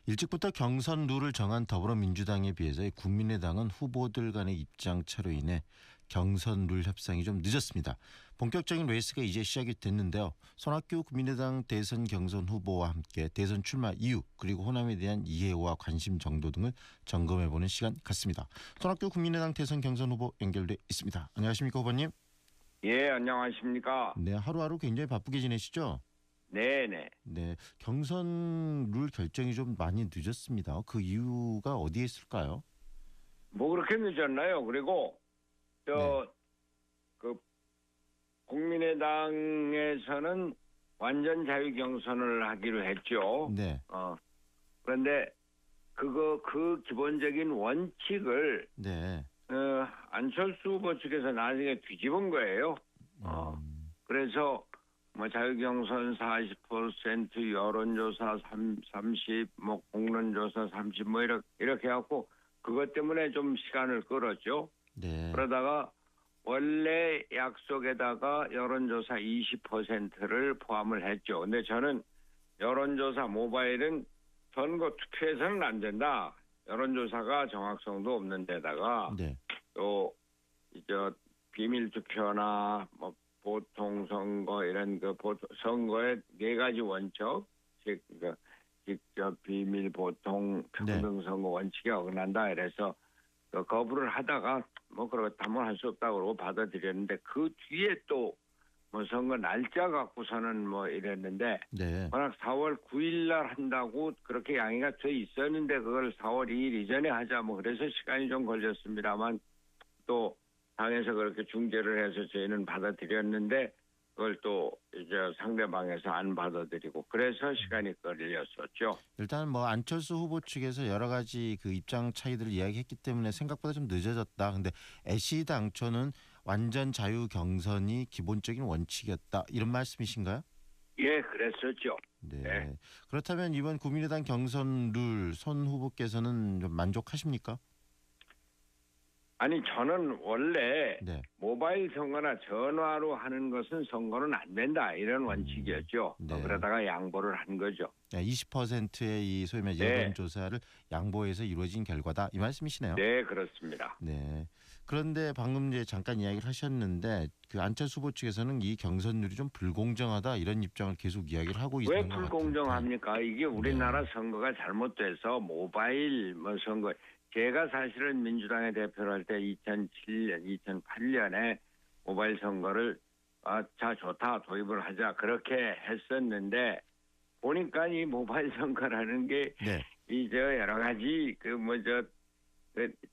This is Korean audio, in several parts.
일찍부터 경선 룰을 정한 더불어민주당에 비해서 국민의당은 후보들 간의 입장차로 인해 경선 룰 협상이 좀 늦었습니다. 본격적인 레이스가 이제 시작이 됐는데요. 손학규 국민의당 대선 경선 후보와 함께 대선 출마 이유 그리고 호남에 대한 이해와 관심 정도 등을 점검해보는 시간 같습니다. 손학규 국민의당 대선 경선 후보 연결돼 있습니다. 안녕하십니까 후보님? 예, 안녕하십니까? 네, 하루하루 굉장히 바쁘게 지내시죠? 네네. 네, 경선 룰 결정이 좀 많이 늦었습니다. 그 이유가 어디에 있을까요? 뭐 그렇게 늦었나요? 그리고 그 국민의당에서는 완전 자유 경선을 하기로 했죠. 네. 그런데 그 기본적인 원칙을 네. 안철수 후보 측에서 나중에 뒤집은 거예요. 그래서 뭐 자유경선 40%, 여론조사 30, 뭐 공론조사 30, 뭐 이렇게 해갖고 그것 때문에 좀 시간을 끌었죠. 네. 그러다가 원래 약속에다가 여론조사 20%를 포함을 했죠. 근데 저는 여론조사 모바일은 선거 투표에서는 안 된다. 여론조사가 정확성도 없는 데다가 네. 또 이제 비밀 투표나 뭐 보통 선거 이런 선거의 네 가지 원칙, 즉 직접 비밀 보통 평등 선거 원칙에 어긋난다. 이래서 거부를 하다가 뭐 그렇다면 할 수 없다고 그러고 받아들였는데 그 뒤에 또 뭐 선거 날짜 갖고서는 뭐 이랬는데 네. 워낙 4월 9일 날 한다고 그렇게 양해가 돼 있었는데 그걸 4월 2일 이전에 하자 뭐 그래서 시간이 좀 걸렸습니다만 또 당에서 그렇게 중재를 해서 저희는 받아들였는데 그걸 또 이제 상대방에서 안 받아들이고 그래서 시간이 걸렸었죠. 일단 뭐 안철수 후보 측에서 여러 가지 그 입장 차이들을 이야기했기 때문에 생각보다 좀 늦어졌다. 근데 애시 당초는 완전 자유 경선이 기본적인 원칙이었다. 이런 말씀이신가요? 예, 그랬었죠. 네. 네. 그렇다면 이번 국민의당 경선 룰 손 후보께서는 좀 만족하십니까? 아니 저는 원래 네. 모바일 선거나 전화로 하는 것은 선거는 안 된다 이런 원칙이었죠. 네. 그러다가 양보를 한 거죠. 20%의 이 소위 말해 여론조사를 양보해서 이루어진 결과다 이 말씀이시네요. 네, 그렇습니다. 네. 그런데 방금 이제 잠깐 이야기를 하셨는데 그 안철수 후보 측에서는 이 경선률이 좀 불공정하다 이런 입장을 계속 이야기를 하고 있는 것 왜 불공정합니까? 이게 우리나라 선거가 잘못돼서 모바일 뭐 선거 제가 사실은 민주당의 대표를 할 때 2007년, 2008년에 모바일 선거를 자 좋다 도입을 하자 그렇게 했었는데 보니까 이 모바일 선거라는 게 이제 여러 가지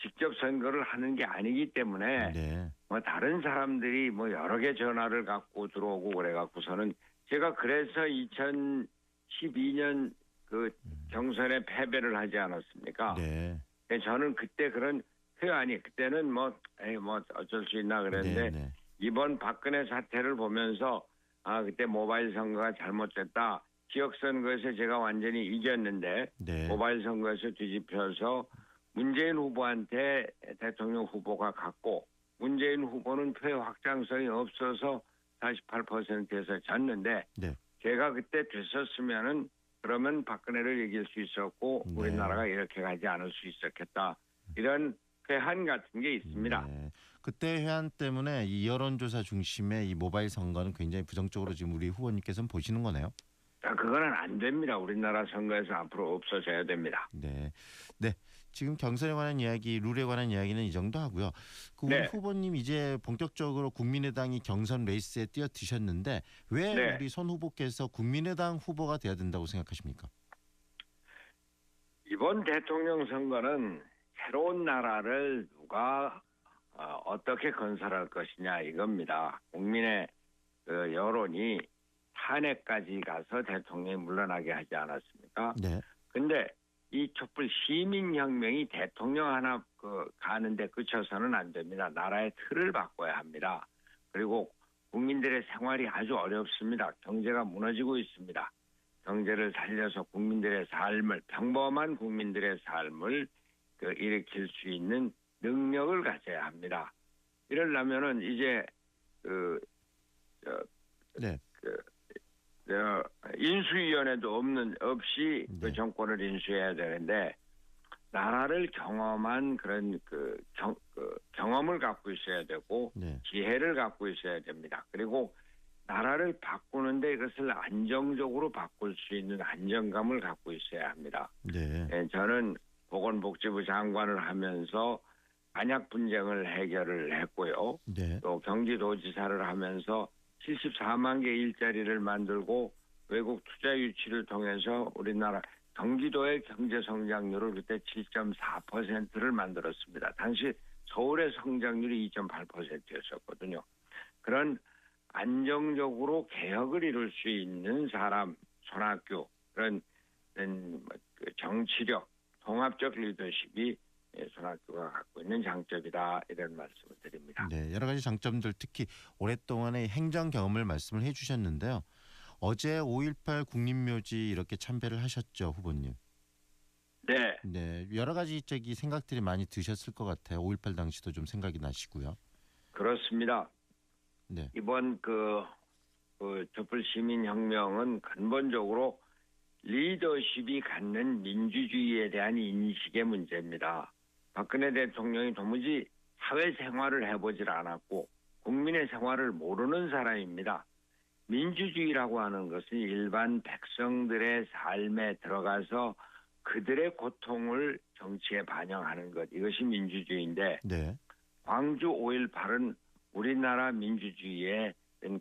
직접 선거를 하는 게 아니기 때문에 뭐 다른 사람들이 뭐 여러 개 전화를 갖고 들어오고 그래갖고서는 제가 그래서 2012년 그 경선에 패배를 하지 않았습니까? 네. 저는 그때 그런 표현이 그때는 뭐 어쩔 수 있나 그랬는데 이번 박근혜 사태를 보면서 그때 모바일 선거가 잘못됐다. 지역 선거에서 제가 완전히 이겼는데 모바일 선거에서 뒤집혀서 문재인 후보한테 대통령 후보가 갔고 문재인 후보는 표 확장성이 없어서 48%에서 졌는데 제가 그때 됐었으면은 그러면 박근혜를 이길 수 있었고 우리나라가 이렇게 가지 않을 수 있었겠다. 이런 회한 같은 게 있습니다. 그때 회한 때문에 이 여론조사 중심의 이 모바일 선거는 굉장히 부정적으로 지금 우리 후보님께서는 보시는 거네요. 그거는 안 됩니다. 우리나라 선거에서 앞으로 없어져야 됩니다. 네. 지금 경선에 관한 이야기, 룰에 관한 이야기는 이 정도 하고요. 우리 후보님 이제 본격적으로 국민의당이 경선 레이스에 뛰어드셨는데 왜 우리 손 후보께서 국민의당 후보가 돼야 된다고 생각하십니까? 이번 대통령 선거는 새로운 나라를 누가 어떻게 건설할 것이냐 이겁니다. 국민의 여론이 탄핵까지 가서 대통령이 물러나게 하지 않았습니까? 근데 이 촛불 시민혁명이 대통령 하나 가는데 그쳐서는 안 됩니다. 나라의 틀을 바꿔야 합니다. 그리고 국민들의 생활이 아주 어렵습니다. 경제가 무너지고 있습니다. 경제를 살려서 국민들의 삶을 평범한 국민들의 삶을 일으킬 수 있는 능력을 가져야 합니다. 이러려면은 이제 인수위원회도 없이 네. 그 정권을 인수해야 되는데 나라를 경험한 그런 경험을 갖고 있어야 되고 네. 지혜를 갖고 있어야 됩니다. 그리고 나라를 바꾸는데 이것을 안정적으로 바꿀 수 있는 안정감을 갖고 있어야 합니다. 네. 저는 보건복지부 장관을 하면서 안약 분쟁을 해결을 했고요. 네. 또 경기도지사를 하면서 74만 개 일자리를 만들고 외국 투자 유치를 통해서 우리나라 경기도의 경제 성장률을 그때 7.4%를 만들었습니다. 당시 서울의 성장률이 2.8%였었거든요. 그런 안정적으로 개혁을 이룰 수 있는 사람, 손학규, 그런 정치력, 통합적 리더십이 손학규가 갖고 있는 장점이다, 이런 말씀을 드립니다. 네. 여러 가지 장점들, 특히 오랫동안의 행정 경험을 말씀을 해주셨는데요. 어제 5.18 국립묘지 이렇게 참배를 하셨죠, 후보님? 네, 네. 여러 가지 생각들이 많이 드셨을 것 같아요. 5.18 당시도 좀 생각이 나시고요. 그렇습니다. 네. 이번 촛불 시민혁명은 근본적으로 리더십이 갖는 민주주의에 대한 인식의 문제입니다. 박근혜 대통령이 도무지 사회생활을 해보질 않았고 국민의 생활을 모르는 사람입니다. 민주주의라고 하는 것은 일반 백성들의 삶에 들어가서 그들의 고통을 정치에 반영하는 것, 이것이 민주주의인데 네. 광주 5.18은 우리나라 민주주의의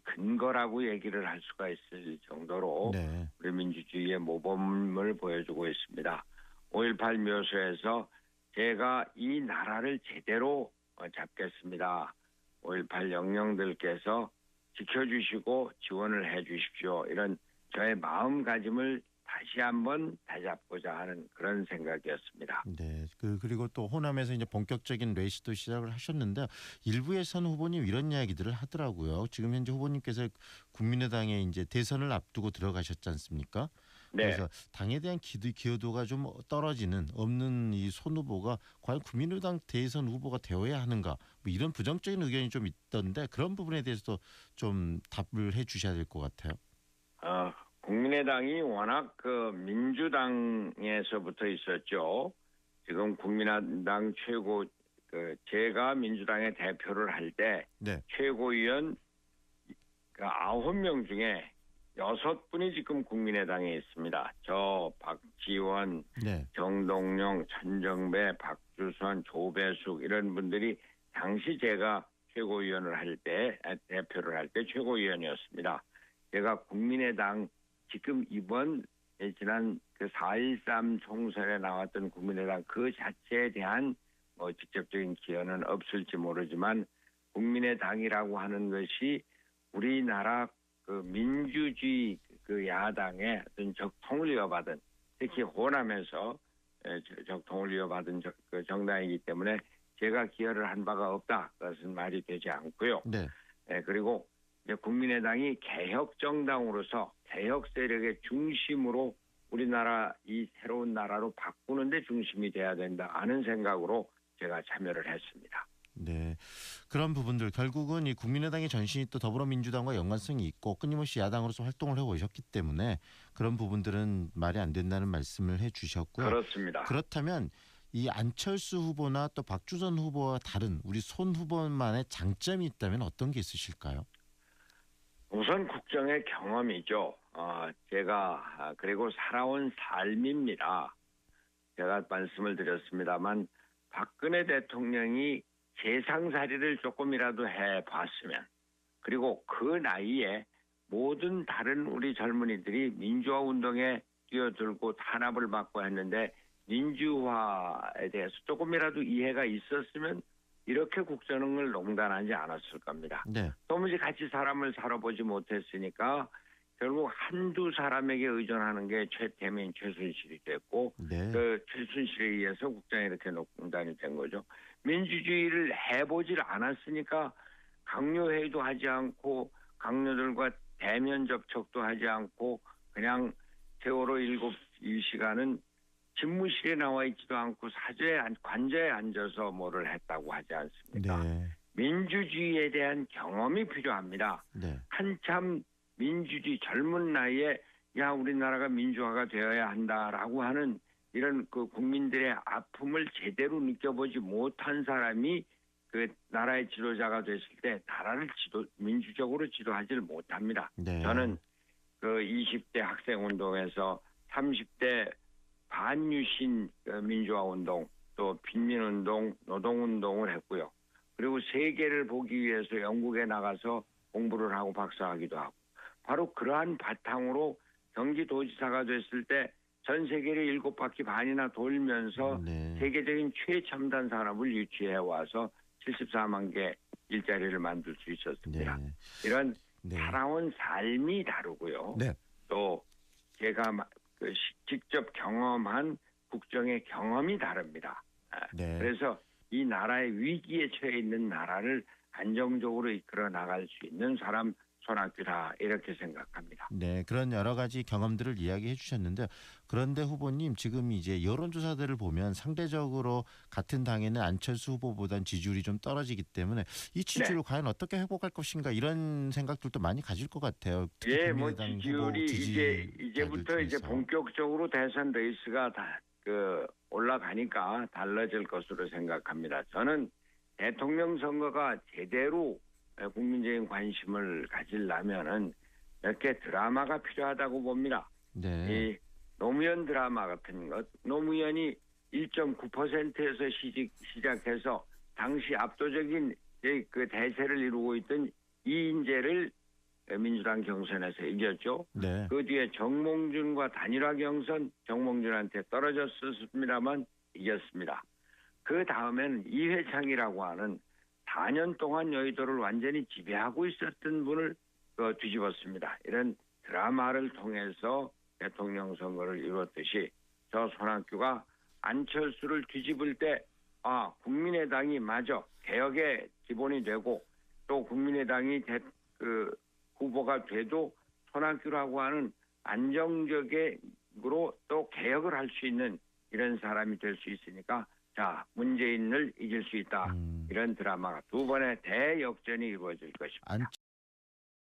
근거라고 얘기를 할 수가 있을 정도로 네. 우리 민주주의의 모범을 보여주고 있습니다. 5.18 묘소에서 제가 이 나라를 제대로 잡겠습니다. 5.18 영령들께서 지켜주시고 지원을 해 주십시오. 이런 저의 마음가짐을 다시 한번 다잡고자 하는 그런 생각이었습니다. 네. 그리고 또 호남에서 이제 본격적인 레이스도 시작을 하셨는데 일부에서는 후보님 이런 이야기들을 하더라고요. 지금 현재 후보님께서 국민의당에 이제 대선을 앞두고 들어가셨지 않습니까? 네. 그래서 당에 대한 기여도가 좀 떨어지는 없는 이 손 후보가 과연 국민의당 대선 후보가 되어야 하는가? 뭐 이런 부정적인 의견이 좀 있던데 그런 부분에 대해서도 좀 답을 해주셔야 될 것 같아요. 국민의당이 워낙 민주당에서부터 있었죠. 지금 국민의당 제가 민주당의 대표를 할 때 네. 최고위원 9명 중에 6분이 지금 국민의당에 있습니다. 저 박지원, 네. 정동영, 천정배, 박주선, 조배숙 이런 분들이 당시 제가 최고위원을 할 때, 대표를 할 때 최고위원이었습니다. 제가 국민의당 지금 이번 지난 4.13 총선에 나왔던 국민의당 그 자체에 대한 직접적인 기여는 없을지 모르지만 국민의당이라고 하는 것이 우리나라 민주주의 야당의 어떤 적통을 이어받은, 특히 호남에서 적통을 이어받은 정당이기 때문에 제가 기여를 한 바가 없다. 그것은 말이 되지 않고요. 네. 그리고 이제 국민의당이 개혁 정당으로서 개혁 세력의 중심으로 우리나라 이 새로운 나라로 바꾸는 데 중심이 돼야 된다 하는 생각으로 제가 참여를 했습니다. 네. 그런 부분들 결국은 이 국민의당의 전신이 또 더불어민주당과 연관성이 있고 끊임없이 야당으로서 활동을 해오셨기 때문에 그런 부분들은 말이 안 된다는 말씀을 해주셨고요. 그렇습니다. 그렇다면 이 안철수 후보나 또 박주선 후보와 다른 우리 손 후보만의 장점이 있다면 어떤 게 있으실까요? 우선 국정의 경험이죠. 제가 그리고 살아온 삶입니다. 제가 말씀을 드렸습니다만 박근혜 대통령이 세상살이를 조금이라도 해봤으면, 그리고 그 나이에 모든 다른 우리 젊은이들이 민주화 운동에 뛰어들고 탄압을 받고 했는데 민주화에 대해서 조금이라도 이해가 있었으면 이렇게 국정을 농단하지 않았을 겁니다. 네. 도무지 같이 사람을 살아보지 못했으니까 결국 한두 사람에게 의존하는 게 최태민, 최순실이 됐고 네. 그 최순실에 의해서 국정이 이렇게 농단이 된 거죠. 민주주의를 해보질 않았으니까 강요회의도 하지 않고 강요들과 대면 접촉도 하지 않고 그냥 세월호 7시간은 집무실에 나와 있지도 않고 관저에 앉아서 뭐를 했다고 하지 않습니까? 네. 민주주의에 대한 경험이 필요합니다. 네. 한참 민주주의 젊은 나이에 야 우리나라가 민주화가 되어야 한다라고 하는 이런 그 국민들의 아픔을 제대로 느껴보지 못한 사람이 그 나라의 지도자가 됐을 때 나라를 민주적으로 지도하지를 못합니다. 네. 저는 그 20대 학생 운동에서 30대 반유신 민주화 운동, 또 빈민 운동, 노동 운동을 했고요. 그리고 세계를 보기 위해서 영국에 나가서 공부를 하고 박사하기도 하고, 바로 그러한 바탕으로 경기도지사가 됐을 때 전 세계를 7바퀴 반이나 돌면서 네. 세계적인 최첨단 산업을 유치해 와서 74만 개 일자리를 만들 수 있었습니다. 네. 이런 네. 살아온 삶이 다르고요. 네. 또 제가 직접 경험한 국정의 경험이 다릅니다. 네. 그래서 이 나라의 위기에 처해 있는 나라를 안정적으로 이끌어 나갈 수 있는 사람 손학규다 이렇게 생각합니다. 네, 그런 여러 가지 경험들을 이야기해 주셨는데, 그런데 후보님 지금 이제 여론조사들을 보면 상대적으로 같은 당에는 안철수 후보보단 지지율이 좀 떨어지기 때문에 이 지지율을 과연 어떻게 회복할 것인가 이런 생각들도 많이 가질 것 같아요. 특히 예, 뭐 국민의당 지지율이 후보 이제부터 이제 중에서. 본격적으로 대선 레이스가 다 올라가니까 달라질 것으로 생각합니다. 저는 대통령 선거가 제대로 국민적인 관심을 가지려면은 몇 개 드라마가 필요하다고 봅니다. 네. 이 노무현 드라마 같은 것, 노무현이 1.9%에서 시작해서 당시 압도적인 그 대세를 이루고 있던 이인재를 민주당 경선에서 이겼죠. 네. 그 뒤에 정몽준과 단일화 경선, 정몽준한테 떨어졌었습니다만 이겼습니다. 그 다음에는 이회창이라고 하는 4년 동안 여의도를 완전히 지배하고 있었던 분을 뒤집었습니다. 이런 드라마를 통해서 대통령 선거를 이뤘듯이 저 손학규가 안철수를 뒤집을 때 국민의당이 마저 개혁의 기본이 되고 또 국민의당이 후보가 돼도 손학규라고 하는 안정적으로 또 개혁을 할 수 있는 이런 사람이 될 수 있으니까 자 문재인을 이길 수 있다. 이런 드라마가 두 번의 대역전이 이루어질 것입니다.